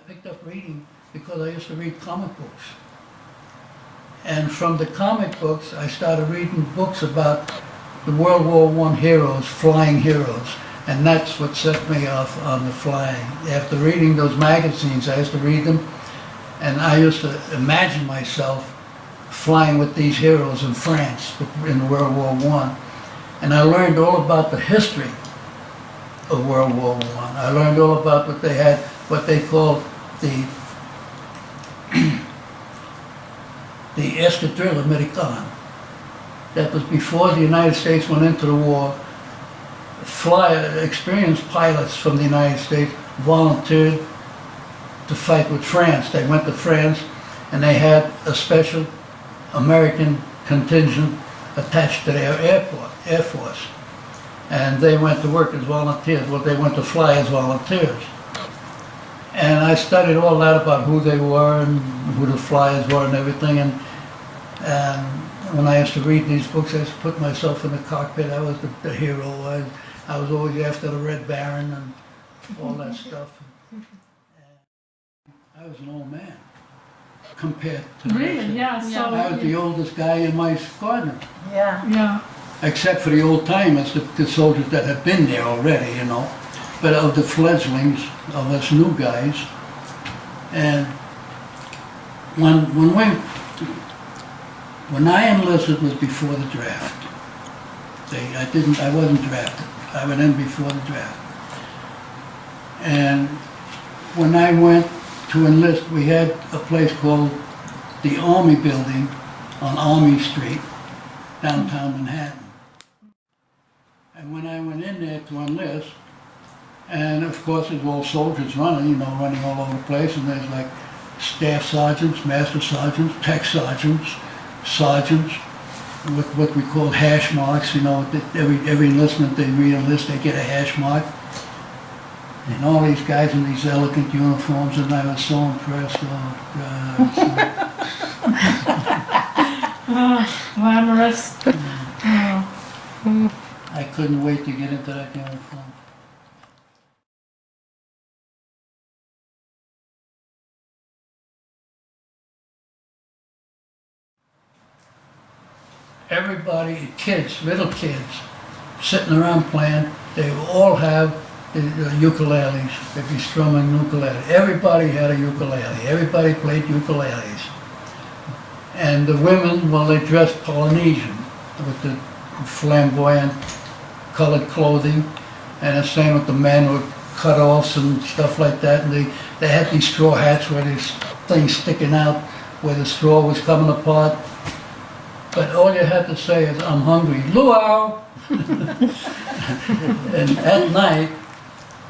picked up reading because I used to read comic books. And from the comic books, I started reading books about the World War I heroes, flying heroes. And that's what set me off on the flying. After reading those magazines, I used to read them, and I used to imagine myself flying with these heroes in France in World War I. And I learned all about the history of World War I. I learned all about what they had, what they called the Escadrille Americaine. That was before the United States went into the war. Experienced pilots from the United States volunteered to fight with France. They went to France and they had a special American contingent attached to their Air Force. And they went to work as volunteers. Well, they went to fly as volunteers. And I studied all that about who they were and who the flyers were and everything. And when I used to read these books, I used to put myself in the cockpit. I was the hero. I was always after the Red Baron and all that stuff. And I was an old man compared to Really? Yeah. So I was the oldest guy in my squadron. Yeah. Yeah. Except for the old timers, the soldiers that had been there already, you know. But of the fledglings, of us new guys, and when I enlisted was before the draft. I wasn't drafted. I went in before the draft. And when I went to enlist, we had a place called the Army Building on Army Street, downtown Manhattan. And when I went in there to enlist, and of course there's all soldiers running all over the place, and there's like staff sergeants, master sergeants, tech sergeants, sergeants, with what we call hash marks. Every enlistment they re-enlist, they get a hash mark. And all these guys in these elegant uniforms, and I was so impressed. Oh, glamorous. I couldn't wait to get into that uniform. Everybody, kids, little kids, sitting around playing, they all have the ukuleles. They'd be strumming ukulele. Everybody had a ukulele. Everybody played ukuleles. And the women, well, they dressed Polynesian with the flamboyant colored clothing. And the same with the men with cut-offs and stuff like that. And they had these straw hats where these things sticking out where the straw was coming apart. But all you had to say is, I'm hungry, luau! And at night,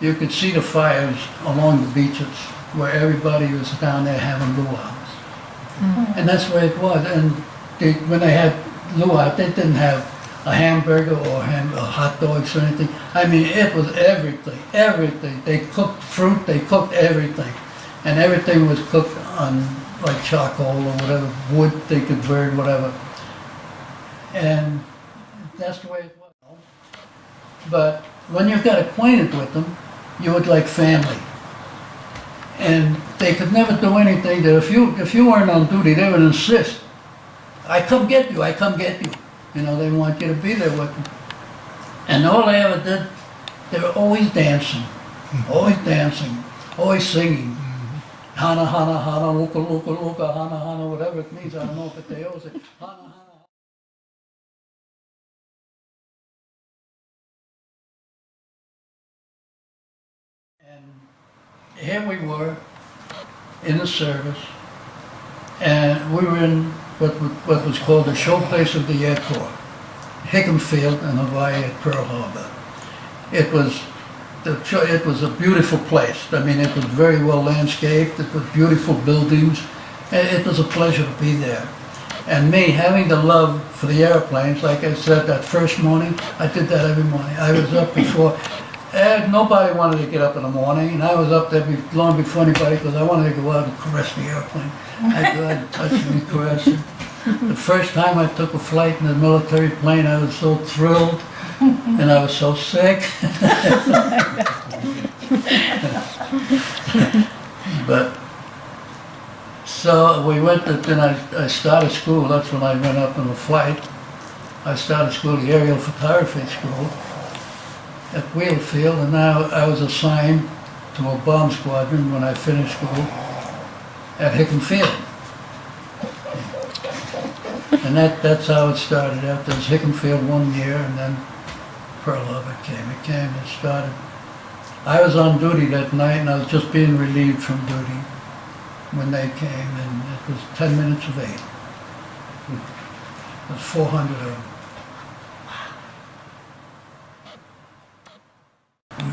you could see the fires along the beaches where everybody was down there having luau's. Mm-hmm. And that's where it was. And when they had luau, they didn't have a hamburger or hot dogs or anything. I mean, it was everything, everything. They cooked fruit, they cooked everything. And everything was cooked on like charcoal or whatever, wood they could burn, whatever. And that's the way it was. But when you got acquainted with them, you were like family. And they could never do anything that if you weren't on duty, they would insist, I come get you, I come get you. They want you to be there with them. And all they ever did, they were always dancing, always singing. Hana, hana, hana, luka, luka, luka, hana, hana, whatever it means, I don't know, but they always say, hana, hana. And here we were in the service, and we were in what was called the showplace of the Air Corps, Hickam Field in Hawaii at Pearl Harbor. It was a beautiful place. I mean, it was very well landscaped. It was beautiful buildings. It was a pleasure to be there. And me, having the love for the airplanes, like I said, that first morning, I did that every morning. I was up before. Nobody wanted to get up in the morning, and I was up there long before anybody because I wanted to go out and caress the airplane. I'd go out and touch it and caress it. The first time I took a flight in a military plane, I was so thrilled, and I was so sick. But, so we went to, then I started school, that's when I went up on the flight. I started school, the aerial photography school at Wheelfield, and now I was assigned to a bomb squadron when I finished school at Hickam Field. And that's how it started out. There was Hickam Field 1 year, and then Pearl Harbor came. It started. I was on duty that night, and I was just being relieved from duty when they came, and it was 10 minutes of 8. It was 400 of them.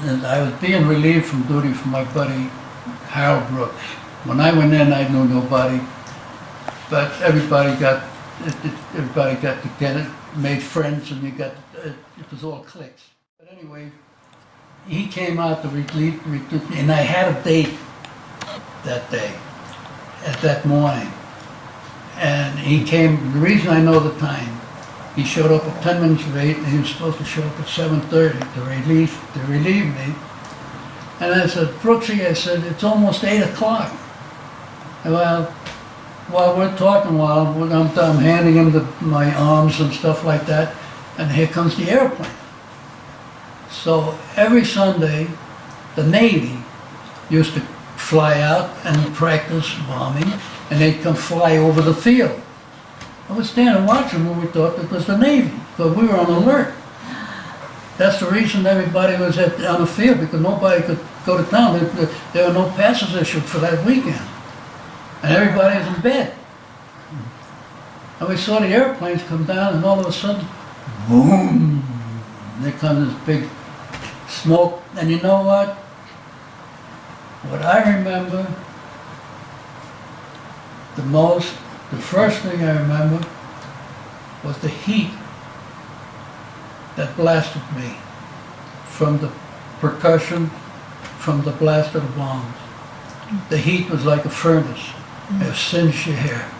And I was being relieved from duty from my buddy Harold Brooks. When I went in, I knew nobody, but everybody got together, made friends, and it was all cliques. But anyway, he came out to recruit me, and I had a date that day, that morning. And he came, the reason I know the time, he showed up at 10 minutes of 8, and he was supposed to show up at 7:30 to relieve me. And I said, Brooksy, I said, it's almost 8 o'clock. Well, while we're talking, I'm handing him my arms and stuff like that, and here comes the airplane. So every Sunday, the Navy used to fly out and practice bombing, and they'd come fly over the field. I was standing watching when we thought it was the Navy, because we were on alert. That's the reason everybody was on the field, because nobody could go to town. There were no passes issued for that weekend. And everybody was in bed. And we saw the airplanes come down, and all of a sudden, boom, there comes this big smoke. And you know what? What I remember the first thing I remember was the heat that blasted me from the percussion, from the blast of the bombs. The heat was like a furnace. It singed your hair.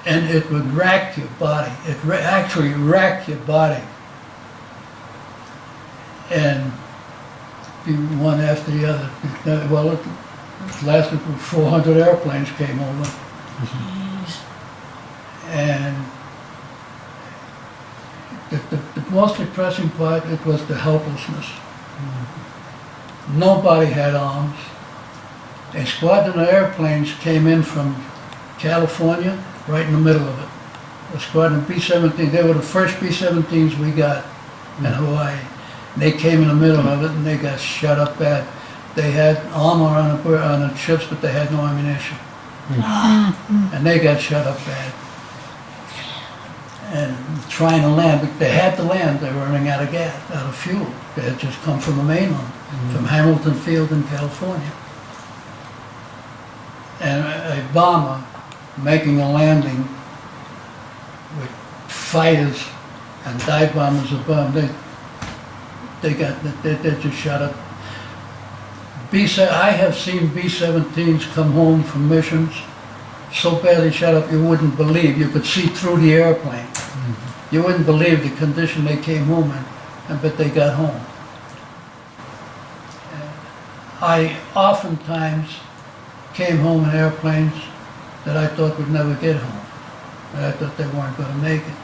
And it would rack your body. It actually racked your body. And be one after the other. Well, it lasted 400 airplanes came over. Jeez. And the most depressing part, it was the helplessness. Nobody had arms. A squadron of airplanes came in from California, right in the middle of it. A squadron B-17, they were the first B-17s we got in Hawaii. They came in the middle of it, and they got shot up bad. They had armor on the ships, but they had no ammunition. And they got shot up bad. And trying to land, but they had to land, they were running out of gas, out of fuel. They had just come from the mainland, from Hamilton Field in California. And a bomber making a landing with fighters and dive bombers above, they just shot up. I have seen B-17s come home from missions so badly shot up you wouldn't believe. You could see through the airplane. You wouldn't believe the condition they came home in, but they got home. I oftentimes came home in airplanes that I thought would never get home. I thought they weren't going to make it.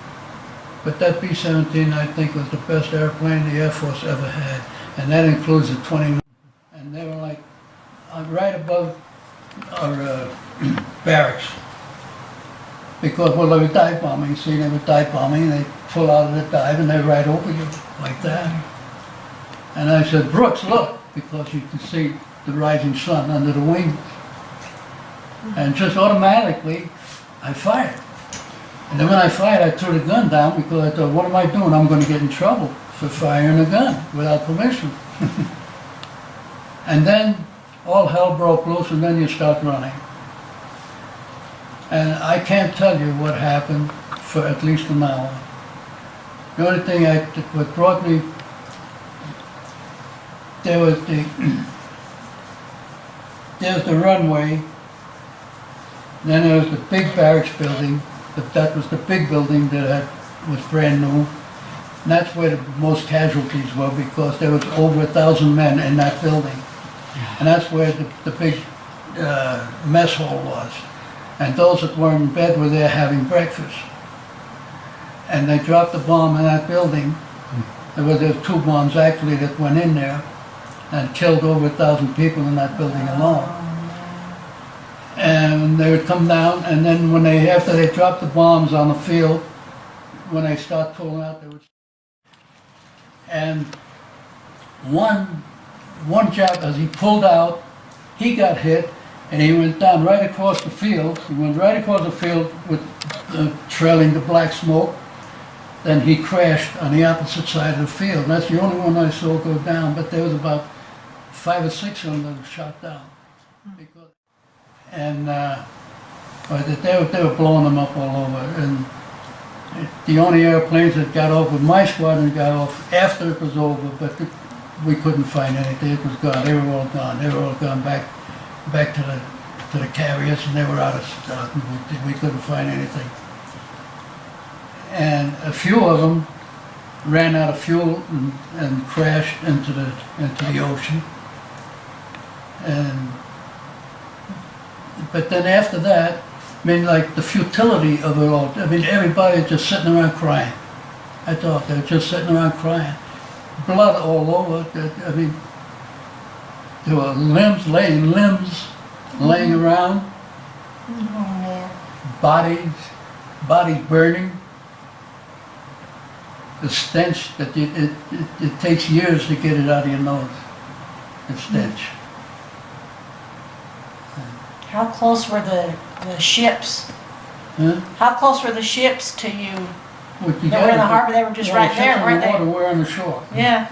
But that B-17, I think, was the best airplane the Air Force ever had. And that includes the 29. And they were like right above our barracks. Because, well, they were dive bombing. See, they were dive bombing, and they pull out of the dive, and they're right over you, like that. And I said, Brooks, look, because you can see the rising sun under the wing. And just automatically, I fired. And then when I fired, I threw the gun down because I thought, what am I doing? I'm going to get in trouble for firing a gun without permission. And then all hell broke loose, and then you start running. And I can't tell you what happened for at least an hour. The only thing what brought me, there was the runway, then there was the big barracks building. That was the big building that was brand new. And that's where the most casualties were, because there was over 1,000 men in that building. And that's where the big mess hall was. And those that were in bed were there having breakfast. And they dropped a bomb in that building. There were 2 bombs actually that went in there and killed over 1,000 people in that building alone. And they would come down, and then when after they dropped the bombs on the field, when they start pulling out, they would. And one chap, as he pulled out, he got hit, and he went down right across the field. He went right across the field with trailing the black smoke. Then he crashed on the opposite side of the field. That's the only one I saw go down, but there was about 5 or 6 of them that were shot down. And they were blowing them up all over. And the only airplanes that got off with my squadron got off after it was over, but we couldn't find anything. It was gone. They were all gone. They were all gone back to the carriers, and they were out of stock. We couldn't find anything. And a few of them ran out of fuel and crashed into the ocean. But then after that, I mean, like the futility of it all. I mean, everybody just sitting around crying. I thought they were just sitting around crying. Blood all over. I mean, there were limbs laying around. Bodies burning. The stench that it takes years to get it out of your nose. The stench. How close were the ships? Huh? How close were the ships to you? Well, They were in the harbor, they were just right there, weren't they? they? We're on the shore. Yeah.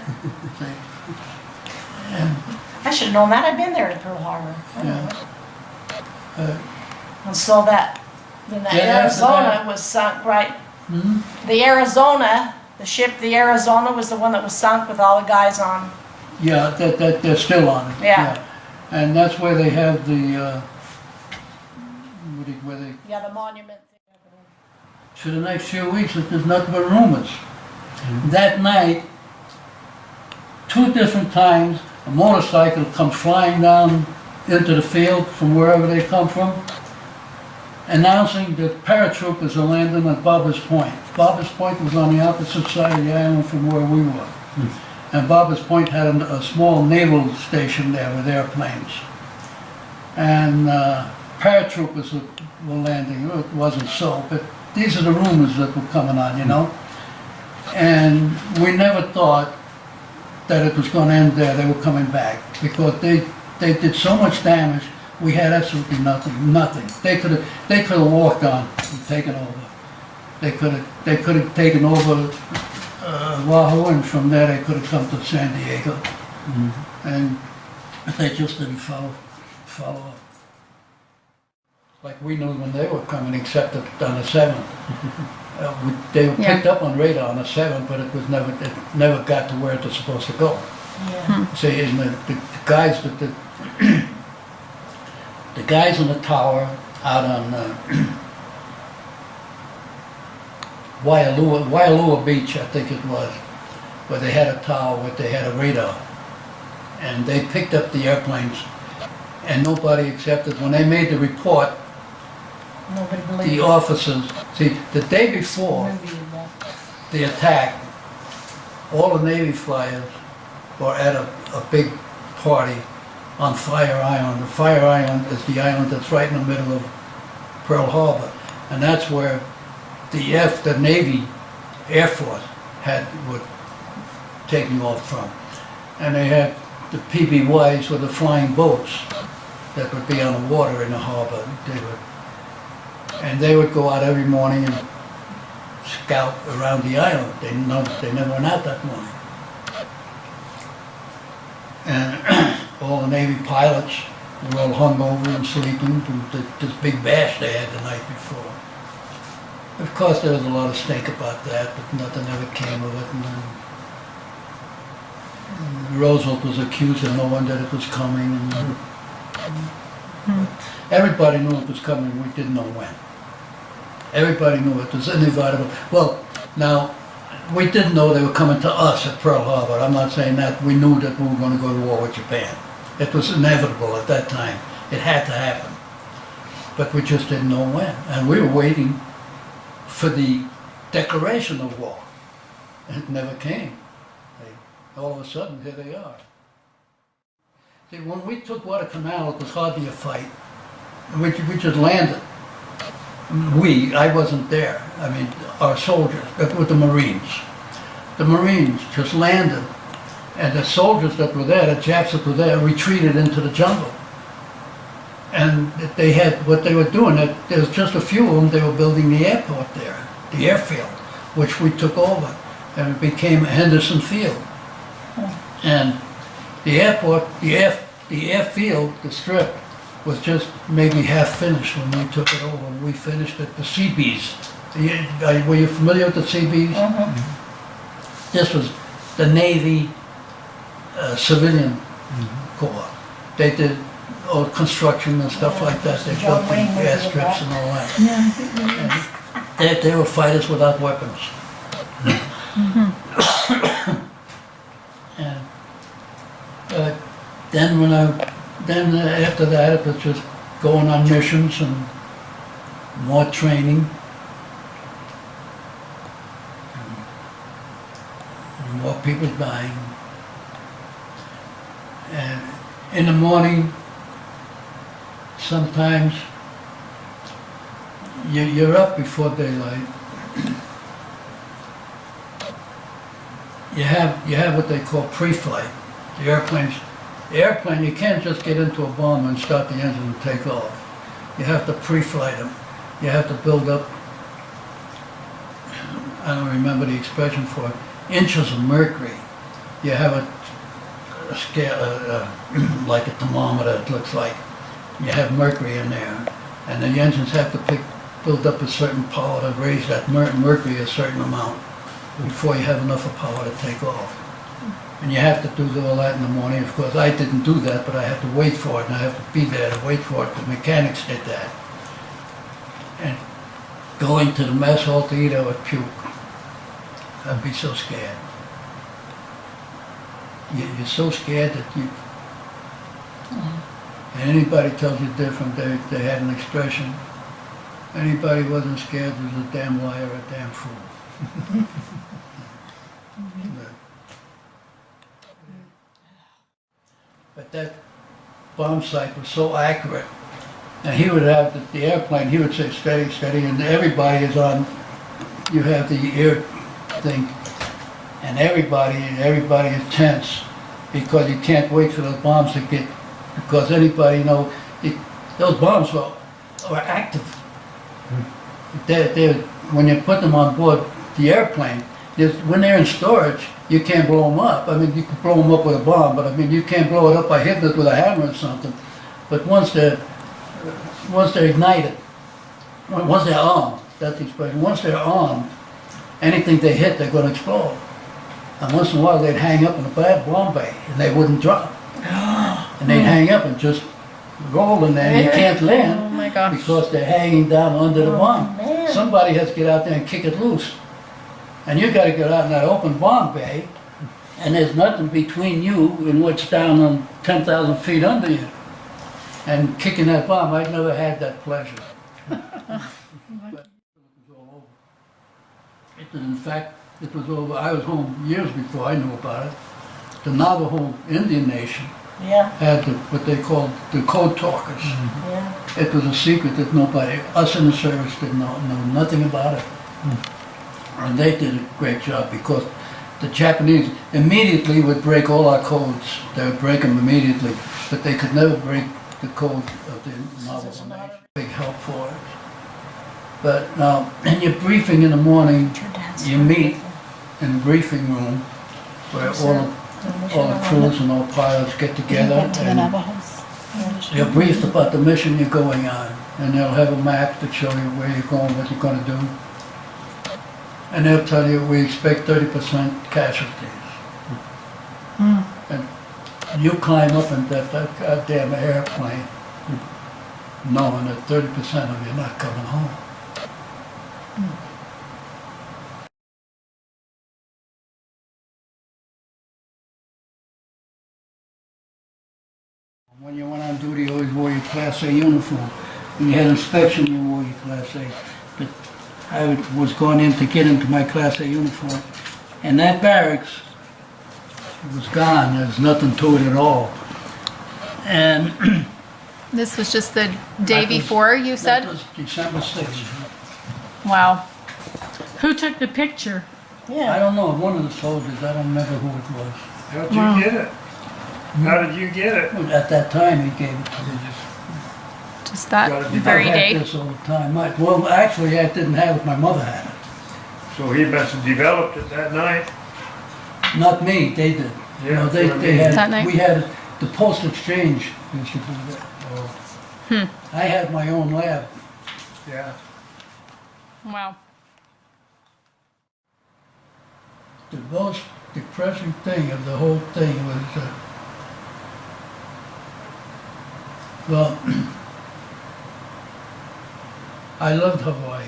And, I should have known that. I'd been there at Pearl Harbor. yeah. And so then the Arizona was sunk right. The Arizona, the ship, the Arizona was the one that was sunk with all the guys on. Yeah, they're still on it. Yeah. And that's where they have the, Yeah, the monument. for the next few weeks, there's nothing but rumors. That night, 2 different times, a motorcycle comes flying down into the field from wherever they come from, announcing that paratroopers are landing at Barbers Point. Barbers Point was on the opposite side of the island from where we were. And Barbers Point had a small naval station there with airplanes. And paratroopers were landing. It wasn't so, but these are the rumors that were coming on, you know. And we never thought that it was going to end there. They were coming back because they did so much damage. We had absolutely nothing. They could have walked on and taken over. They could have taken over Wahoo, and from there they could have come to San Diego. And they just didn't follow up. Like we knew when they were coming, except on the 7th. They were picked up on radar on the 7th, but it never got to where it was supposed to go. Yeah. See, and the guys the guys in the tower out on Waialua Beach, I think it was, where they had a tower where they had a radar, and they picked up the airplanes, and nobody accepted. When they made the report, Nobody believed the officers, see, the day before the attack, all the Navy flyers were at a big party on Fire Island. Fire Island is the island that's right in the middle of Pearl Harbor, and that's where the Navy Air Force were taking off from. And they had the PBYs, or the flying boats, that would be on the water in the harbor. They would go out every morning and scout around the island. They never went out that morning. And all the Navy pilots were all hungover and sleeping from this big bash they had the night before. Of course, there was a lot of stink about that, but nothing ever came of it. And Roosevelt was accusing no one that it was coming. Everybody knew it was coming, we didn't know when. Everybody knew it was inevitable. Well, now, we didn't know they were coming to us at Pearl Harbor. I'm not saying that. We knew that we were going to go to war with Japan. It was inevitable at that time. It had to happen. But we just didn't know when. And we were waiting for the declaration of war. It never came. All of a sudden, here they are. See, when we took Guadalcanal, it was hardly a fight. We just landed. I wasn't there. I mean, our soldiers, with the Marines. The Marines just landed, and the soldiers that were there, the Japs that were there, retreated into the jungle. And they had, what they were doing, there was just a few of them, they were building the airport there, the airfield, which we took over, and it became Henderson Field. And the airport, the airfield, the strip, was just maybe half finished when we took it over. We finished it, the Seabees. Were you familiar with the Seabees? Mm-hmm. This was the Navy civilian corps. They did all construction and stuff like that. They built the airstrips and all that. And they were fighters without weapons. And then after that, it was just going on missions and more training. And more people dying. And in the morning, sometimes you're up before daylight. You have what they call pre-flight. The airplane, you can't just get into a bomb and start the engine and take off. You have to pre-flight them. You have to build up, I don't remember the expression for it, inches of mercury. You have a scale, like a thermometer, it looks like. You have mercury in there, and the engines have to build up a certain power to raise that mercury a certain amount before you have enough of power to take off. And you have to do all that in the morning. Of course, I didn't do that, but I had to wait for it, and I have to be there to wait for it. The mechanics did that. And going to the mess hall to eat, I would puke. I'd be so scared. You're so scared that you... And anybody tells you different, they had an expression. Anybody who wasn't scared was a damn liar, a damn fool. But that bomb sight was so accurate. And he would have the airplane, he would say steady, steady, and everybody is on, you have the air thing, and everybody is tense because you can't wait for those bombs to get, because anybody, you know, those bombs were active. When you put them on board the airplane, when they're in storage, you can't blow them up. I mean, you can blow them up with a bomb, but I mean, you can't blow it up by hitting it with a hammer or something. But once they're ignited, once they're armed, that's the expression, once they're armed, anything they hit, they're going to explode. And once in a while, they'd hang up in a bad bomb bay, and they wouldn't drop. And they'd hang up and just roll in there, and you can't land. Oh my gosh. Because they're hanging down under the bomb. Man. Somebody has to get out there and kick it loose. And you got to get out in that open bomb bay, and there's nothing between you and what's down on 10,000 feet under you. And kicking that bomb, I'd never had that pleasure. But it was all over. In fact, it was over. I was home years before I knew about it. The Navajo Indian Nation had what they called the code talkers. It was a secret that nobody, us in the service didn't know nothing about it. And they did a great job because the Japanese immediately would break all our codes. They would break them immediately, but they could never break the code of the Navajo Nation. Big help for it. But now, in your briefing in the morning, you meet in the briefing room where all the crews and all pilots get together and you're briefed about the mission you're going on, and they'll have a map to show you where you're going, what you're going to do. And they'll tell you, we expect 30% casualties. And you climb up in that goddamn airplane knowing that 30% of you are not coming home. Class A uniform. When you had inspection, you wore your Class A. But I was going in to get into my Class A uniform, and that barracks was gone. There's nothing to it at all. And This was just the day that was- before, you said? That was December 6th. Wow. Who took the picture? I Yeah. don't know, one of the soldiers, I don't remember who it was. How'd Wow. you get it? How did you get it? At that time, he gave it to me. Just that Gotta be very I had day. this all the time. Well, actually, I didn't have it, my mother had it. So he must have developed it that night. Not me, they did. You know, Yeah, they that's what I mean. had, That night? we had, the post exchange used to do that. Oh, I had my own lab. yeah. Wow. The most depressing thing of the whole thing was, well, I loved Hawaii.